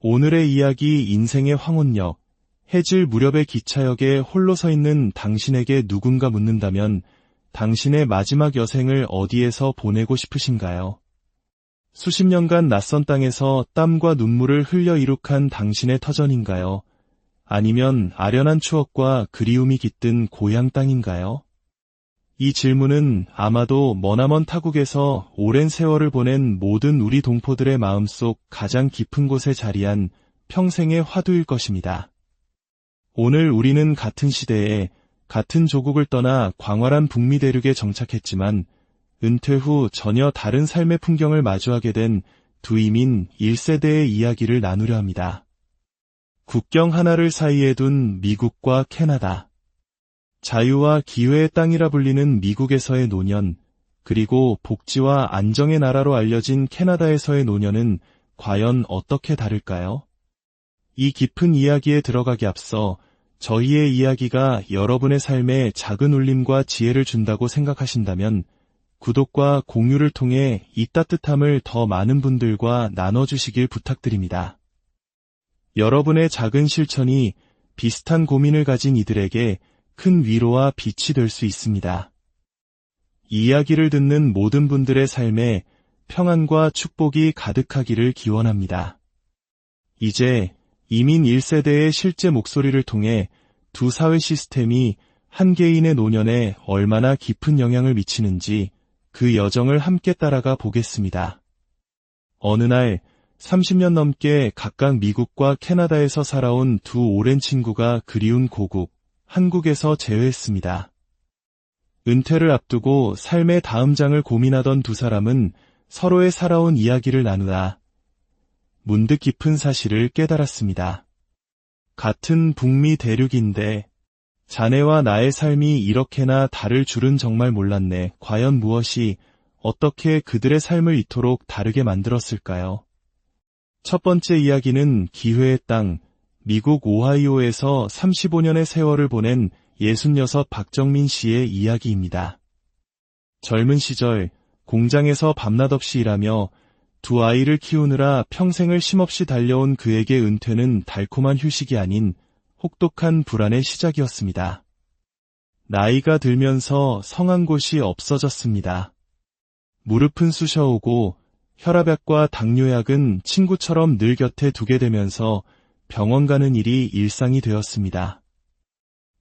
오늘의 이야기 인생의 황혼역, 해질 무렵의 기차역에 홀로 서 있는 당신에게 누군가 묻는다면 당신의 마지막 여생을 어디에서 보내고 싶으신가요? 수십 년간 낯선 땅에서 땀과 눈물을 흘려 이룩한 당신의 터전인가요? 아니면 아련한 추억과 그리움이 깃든 고향 땅인가요? 이 질문은 아마도 머나먼 타국에서 오랜 세월을 보낸 모든 우리 동포들의 마음속 가장 깊은 곳에 자리한 평생의 화두일 것입니다. 오늘 우리는 같은 시대에 같은 조국을 떠나 광활한 북미 대륙에 정착했지만 은퇴 후 전혀 다른 삶의 풍경을 마주하게 된 두 이민 1세대의 이야기를 나누려 합니다. 국경 하나를 사이에 둔 미국과 캐나다. 자유와 기회의 땅이라 불리는 미국에서의 노년, 그리고 복지와 안정의 나라로 알려진 캐나다에서의 노년은 과연 어떻게 다를까요? 이 깊은 이야기에 들어가기 앞서 저희의 이야기가 여러분의 삶에 작은 울림과 지혜를 준다고 생각하신다면 구독과 공유를 통해 이 따뜻함을 더 많은 분들과 나눠주시길 부탁드립니다. 여러분의 작은 실천이 비슷한 고민을 가진 이들에게 큰 위로와 빛이 될 수 있습니다. 이 이야기를 듣는 모든 분들의 삶에 평안과 축복이 가득하기를 기원합니다. 이제 이민 1세대의 실제 목소리를 통해 두 사회 시스템이 한 개인의 노년에 얼마나 깊은 영향을 미치는지 그 여정을 함께 따라가 보겠습니다. 어느 날 30년 넘게 각각 미국과 캐나다에서 살아온 두 오랜 친구가 그리운 고국, 한국에서 재회했습니다. 은퇴를 앞두고 삶의 다음 장을 고민하던 두 사람은 서로의 살아온 이야기를 나누다 문득 깊은 사실을 깨달았습니다. 같은 북미 대륙인데 자네와 나의 삶이 이렇게나 다를 줄은 정말 몰랐네. 과연 무엇이 어떻게 그들의 삶을 이토록 다르게 만들었을까요? 첫 번째 이야기는 기회의 땅, 미국 오하이오에서 35년의 세월을 보낸 66 박정민 씨의 이야기입니다. 젊은 시절 공장에서 밤낮 없이 일하며 두 아이를 키우느라 평생을 쉼없이 달려온 그에게 은퇴는 달콤한 휴식이 아닌 혹독한 불안의 시작이었습니다. 나이가 들면서 성한 곳이 없어졌습니다. 무릎은 쑤셔오고 혈압약과 당뇨약은 친구처럼 늘 곁에 두게 되면서 병원 가는 일이 일상이 되었습니다.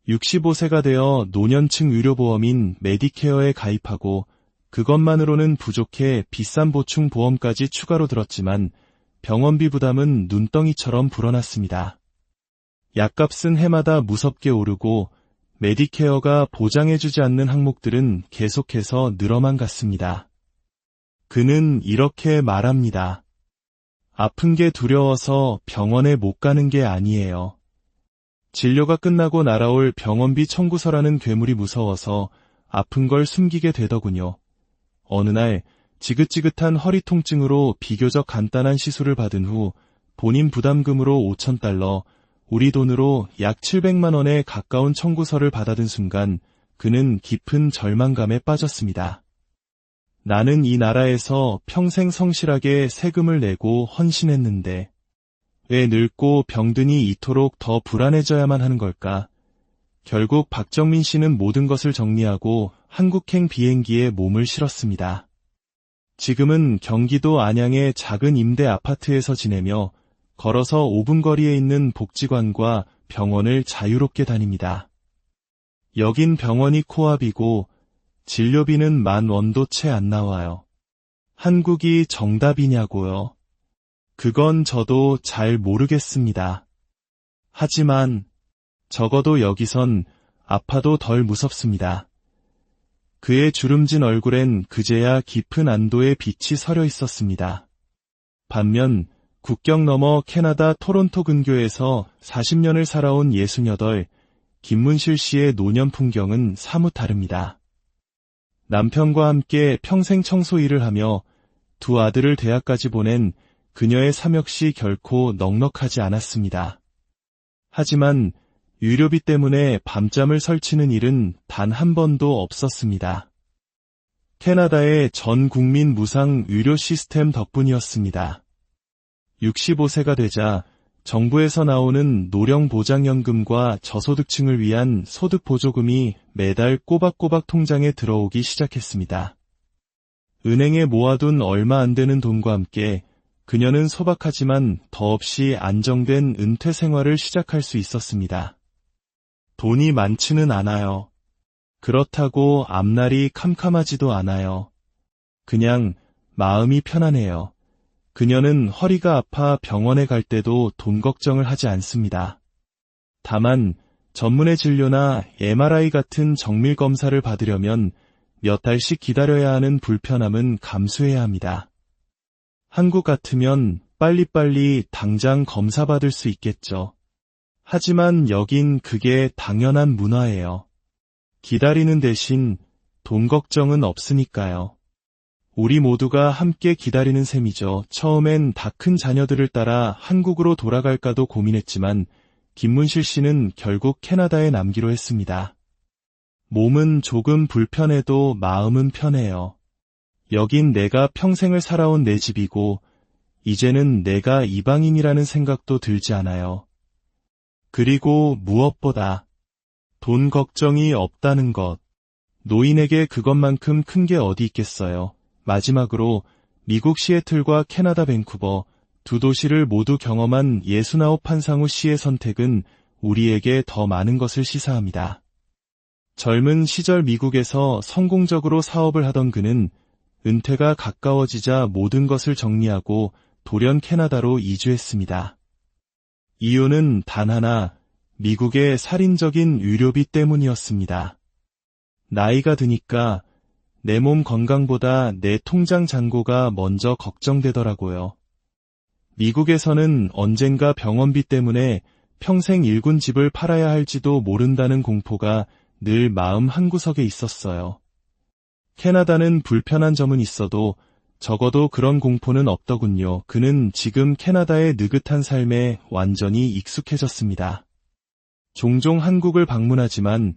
65세가 되어 노년층 의료보험인 메디케어에 가입하고 그것만으로는 부족해 비싼 보충 보험까지 추가로 들었지만 병원비 부담은 눈덩이처럼 불어났습니다. 약값은 해마다 무섭게 오르고 메디케어가 보장해주지 않는 항목들은 계속해서 늘어만 갔습니다. 그는 이렇게 말합니다. 아픈 게 두려워서 병원에 못 가는 게 아니에요. 진료가 끝나고 날아올 병원비 청구서라는 괴물이 무서워서 아픈 걸 숨기게 되더군요. 어느 날 지긋지긋한 허리 통증으로 비교적 간단한 시술을 받은 후 본인 부담금으로 $5,000, 우리 돈으로 약 700만 원에 가까운 청구서를 받아든 순간 그는 깊은 절망감에 빠졌습니다. 나는 이 나라에서 평생 성실하게 세금을 내고 헌신했는데 왜 늙고 병드니 이토록 더 불안해져야만 하는 걸까? 결국 박정민 씨는 모든 것을 정리하고 한국행 비행기에 몸을 실었습니다. 지금은 경기도 안양의 작은 임대 아파트에서 지내며 걸어서 5분 거리에 있는 복지관과 병원을 자유롭게 다닙니다. 여긴 병원이 코앞이고 진료비는 $10,000도 채 안 나와요. 한국이 정답이냐고요? 그건 저도 잘 모르겠습니다. 하지만 적어도 여기선 아파도 덜 무섭습니다. 그의 주름진 얼굴엔 그제야 깊은 안도의 빛이 서려 있었습니다. 반면 국경 너머 캐나다 토론토 근교에서 40년을 살아온 68, 김문실 씨의 노년 풍경은 사뭇 다릅니다. 남편과 함께 평생 청소 일을 하며 두 아들을 대학까지 보낸 그녀의 삶 역시 결코 넉넉하지 않았습니다. 하지만 유료비 때문에 밤잠을 설치는 일은 단 한 번도 없었습니다. 캐나다의 전 국민 무상 의료 시스템 덕분이었습니다. 65세가 되자 정부에서 나오는 노령보장연금과 저소득층을 위한 소득보조금이 매달 꼬박꼬박 통장에 들어오기 시작했습니다. 은행에 모아둔 얼마 안 되는 돈과 함께 그녀는 소박하지만 더없이 안정된 은퇴 생활을 시작할 수 있었습니다. 돈이 많지는 않아요. 그렇다고 앞날이 캄캄하지도 않아요. 그냥 마음이 편안해요. 그녀는 허리가 아파 병원에 갈 때도 돈 걱정을 하지 않습니다. 다만 전문의 진료나 MRI 같은 정밀 검사를 받으려면 몇 달씩 기다려야 하는 불편함은 감수해야 합니다. 한국 같으면 빨리빨리 당장 검사받을 수 있겠죠. 하지만 여긴 그게 당연한 문화예요. 기다리는 대신 돈 걱정은 없으니까요. 우리 모두가 함께 기다리는 셈이죠. 처음엔 다 큰 자녀들을 따라 한국으로 돌아갈까도 고민했지만 김문실 씨는 결국 캐나다에 남기로 했습니다. 몸은 조금 불편해도 마음은 편해요. 여긴 내가 평생을 살아온 내 집이고 이제는 내가 이방인이라는 생각도 들지 않아요. 그리고 무엇보다 돈 걱정이 없다는 것. 노인에게 그것만큼 큰 게 어디 있겠어요. 마지막으로 미국 시애틀과 캐나다 밴쿠버 두 도시를 모두 경험한 69 한상우 씨의 선택은 우리에게 더 많은 것을 시사합니다. 젊은 시절 미국에서 성공적으로 사업을 하던 그는 은퇴가 가까워지자 모든 것을 정리하고 돌연 캐나다로 이주했습니다. 이유는 단 하나, 미국의 살인적인 의료비 때문이었습니다. 나이가 드니까 내 몸 건강보다 내 통장 잔고가 먼저 걱정되더라고요. 미국에서는 언젠가 병원비 때문에 평생 일군 집을 팔아야 할지도 모른다는 공포가 늘 마음 한구석에 있었어요. 캐나다는 불편한 점은 있어도 적어도 그런 공포는 없더군요. 그는 지금 캐나다의 느긋한 삶에 완전히 익숙해졌습니다. 종종 한국을 방문하지만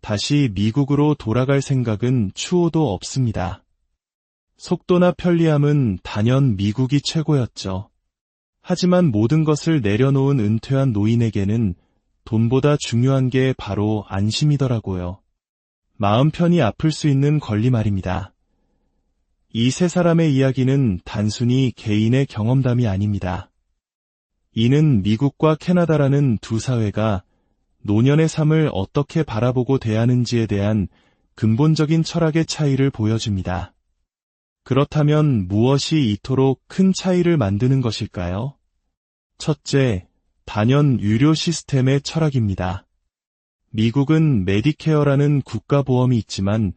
다시 미국으로 돌아갈 생각은 추호도 없습니다. 속도나 편리함은 단연 미국이 최고였죠. 하지만 모든 것을 내려놓은 은퇴한 노인에게는 돈보다 중요한 게 바로 안심이더라고요. 마음 편히 아플 수 있는 권리 말입니다. 이 세 사람의 이야기는 단순히 개인의 경험담이 아닙니다. 이는 미국과 캐나다라는 두 사회가 노년의 삶을 어떻게 바라보고 대하는지에 대한 근본적인 철학의 차이를 보여줍니다. 그렇다면 무엇이 이토록 큰 차이를 만드는 것일까요? 첫째, 단연 의료 시스템의 철학입니다. 미국은 메디케어라는 국가보험이 있지만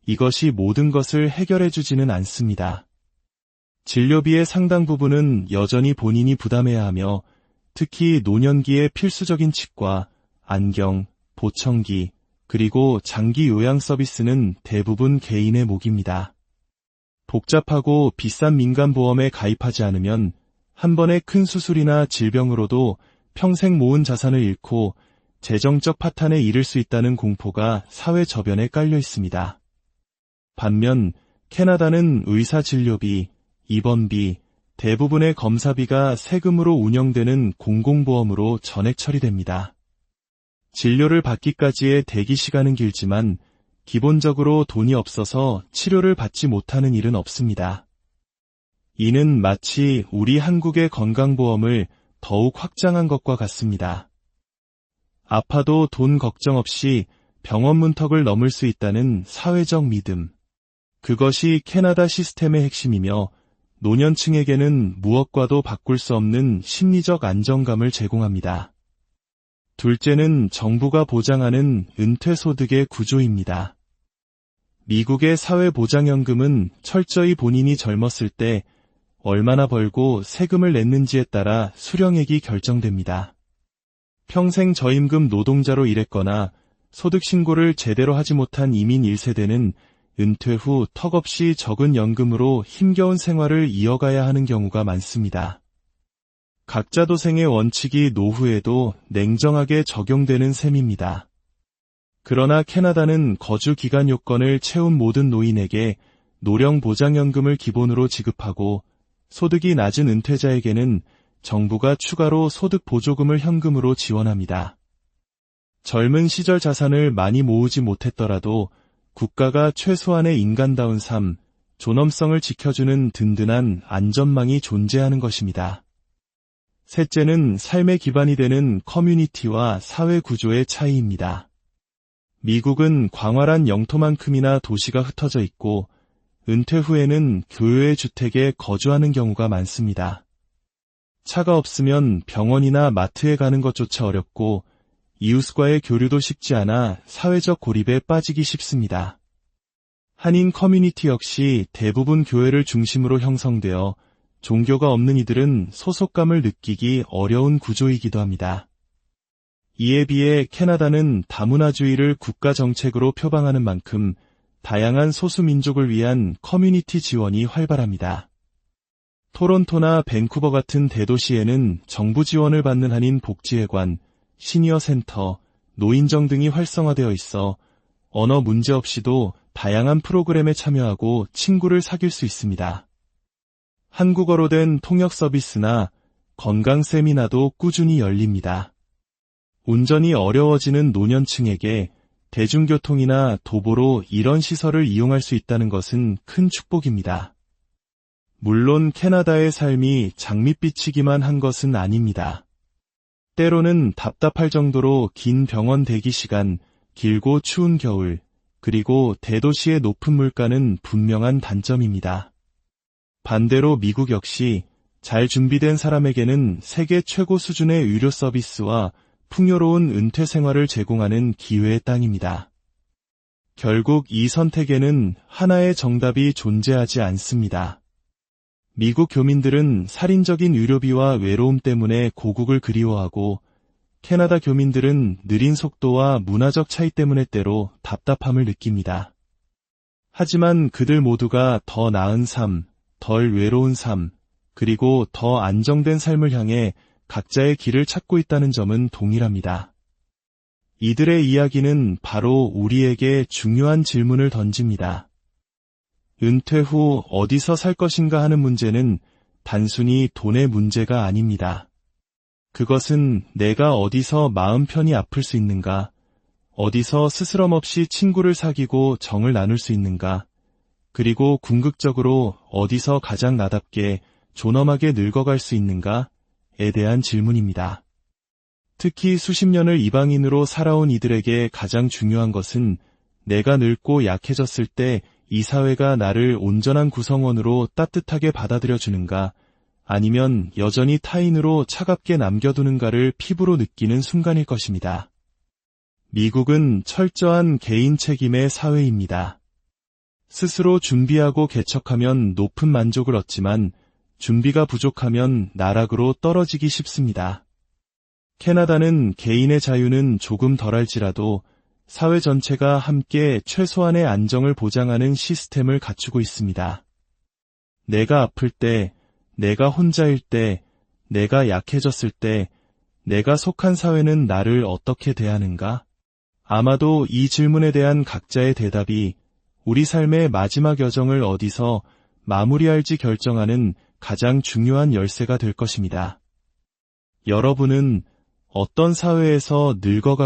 이것이 모든 것을 해결해주지는 않습니다. 진료비의 상당 부분은 여전히 본인이 부담해야 하며 특히 노년기의 필수적인 치과, 안경, 보청기, 그리고 장기 요양 서비스는 대부분 개인의 몫입니다. 복잡하고 비싼 민간보험에 가입하지 않으면 한 번의 큰 수술이나 질병으로도 평생 모은 자산을 잃고 재정적 파탄에 이를 수 있다는 공포가 사회 저변에 깔려 있습니다. 반면 캐나다는 의사 진료비, 입원비, 대부분의 검사비가 세금으로 운영되는 공공보험으로 전액 처리됩니다. 진료를 받기까지의 대기 시간은 길지만 기본적으로 돈이 없어서 치료를 받지 못하는 일은 없습니다. 이는 마치 우리 한국의 건강보험을 더욱 확장한 것과 같습니다. 아파도 돈 걱정 없이 병원 문턱을 넘을 수 있다는 사회적 믿음. 그것이 캐나다 시스템의 핵심이며 노년층에게는 무엇과도 바꿀 수 없는 심리적 안정감을 제공합니다. 둘째는 정부가 보장하는 은퇴소득의 구조입니다. 미국의 사회보장연금은 철저히 본인이 젊었을 때 얼마나 벌고 세금을 냈는지에 따라 수령액이 결정됩니다. 평생 저임금 노동자로 일했거나 소득 신고를 제대로 하지 못한 이민 1세대는 은퇴 후 턱없이 적은 연금으로 힘겨운 생활을 이어가야 하는 경우가 많습니다. 각자 도생의 원칙이 노후에도 냉정하게 적용되는 셈입니다. 그러나 캐나다는 거주 기간 요건을 채운 모든 노인에게 노령보장연금을 기본으로 지급하고 소득이 낮은 은퇴자에게는 정부가 추가로 소득 보조금을 현금으로 지원합니다. 젊은 시절 자산을 많이 모으지 못했더라도 국가가 최소한의 인간다운 삶, 존엄성을 지켜주는 든든한 안전망이 존재하는 것입니다. 셋째는 삶의 기반이 되는 커뮤니티와 사회 구조의 차이입니다. 미국은 광활한 영토만큼이나 도시가 흩어져 있고 은퇴 후에는 교외 주택에 거주하는 경우가 많습니다. 차가 없으면 병원이나 마트에 가는 것조차 어렵고 이웃과의 교류도 쉽지 않아 사회적 고립에 빠지기 쉽습니다. 한인 커뮤니티 역시 대부분 교회를 중심으로 형성되어 종교가 없는 이들은 소속감을 느끼기 어려운 구조이기도 합니다. 이에 비해 캐나다는 다문화주의를 국가 정책으로 표방하는 만큼 다양한 소수민족을 위한 커뮤니티 지원이 활발합니다. 토론토나 밴쿠버 같은 대도시에는 정부 지원을 받는 한인 복지회관, 시니어 센터, 노인정 등이 활성화되어 있어 언어 문제 없이도 다양한 프로그램에 참여하고 친구를 사귈 수 있습니다. 한국어로 된 통역 서비스나 건강 세미나도 꾸준히 열립니다. 운전이 어려워지는 노년층에게 대중교통이나 도보로 이런 시설을 이용할 수 있다는 것은 큰 축복입니다. 물론 캐나다의 삶이 장밋빛이기만 한 것은 아닙니다. 때로는 답답할 정도로 긴 병원 대기 시간, 길고 추운 겨울, 그리고 대도시의 높은 물가는 분명한 단점입니다. 반대로 미국 역시 잘 준비된 사람에게는 세계 최고 수준의 의료 서비스와 풍요로운 은퇴 생활을 제공하는 기회의 땅입니다. 결국 이 선택에는 하나의 정답이 존재하지 않습니다. 미국 교민들은 살인적인 의료비와 외로움 때문에 고국을 그리워하고 캐나다 교민들은 느린 속도와 문화적 차이 때문에 때로 답답함을 느낍니다. 하지만 그들 모두가 더 나은 삶, 덜 외로운 삶, 그리고 더 안정된 삶을 향해 각자의 길을 찾고 있다는 점은 동일합니다. 이들의 이야기는 바로 우리에게 중요한 질문을 던집니다. 은퇴 후 어디서 살 것인가 하는 문제는 단순히 돈의 문제가 아닙니다. 그것은 내가 어디서 마음 편히 아플 수 있는가, 어디서 스스럼 없이 친구를 사귀고 정을 나눌 수 있는가, 그리고 궁극적으로 어디서 가장 나답게 존엄하게 늙어갈 수 있는가에 대한 질문입니다. 특히 수십 년을 이방인으로 살아온 이들에게 가장 중요한 것은 내가 늙고 약해졌을 때 이 사회가 나를 온전한 구성원으로 따뜻하게 받아들여 주는가, 아니면 여전히 타인으로 차갑게 남겨두는가를 피부로 느끼는 순간일 것입니다. 미국은 철저한 개인 책임의 사회입니다. 스스로 준비하고 개척하면 높은 만족을 얻지만 준비가 부족하면 나락으로 떨어지기 쉽습니다. 캐나다는 개인의 자유는 조금 덜할지라도 사회 전체가 함께 최소한의 안정을 보장하는 시스템을 갖추고 있습니다. 내가 아플 때, 내가 혼자일 때, 내가 약해졌을 때, 내가 속한 사회는 나를 어떻게 대하는가? 아마도 이 질문에 대한 각자의 대답이 우리 삶의 마지막 여정을 어디서 마무리할지 결정하는 가장 중요한 열쇠가 될 것입니다. 여러분은 어떤 사회에서 늙어가고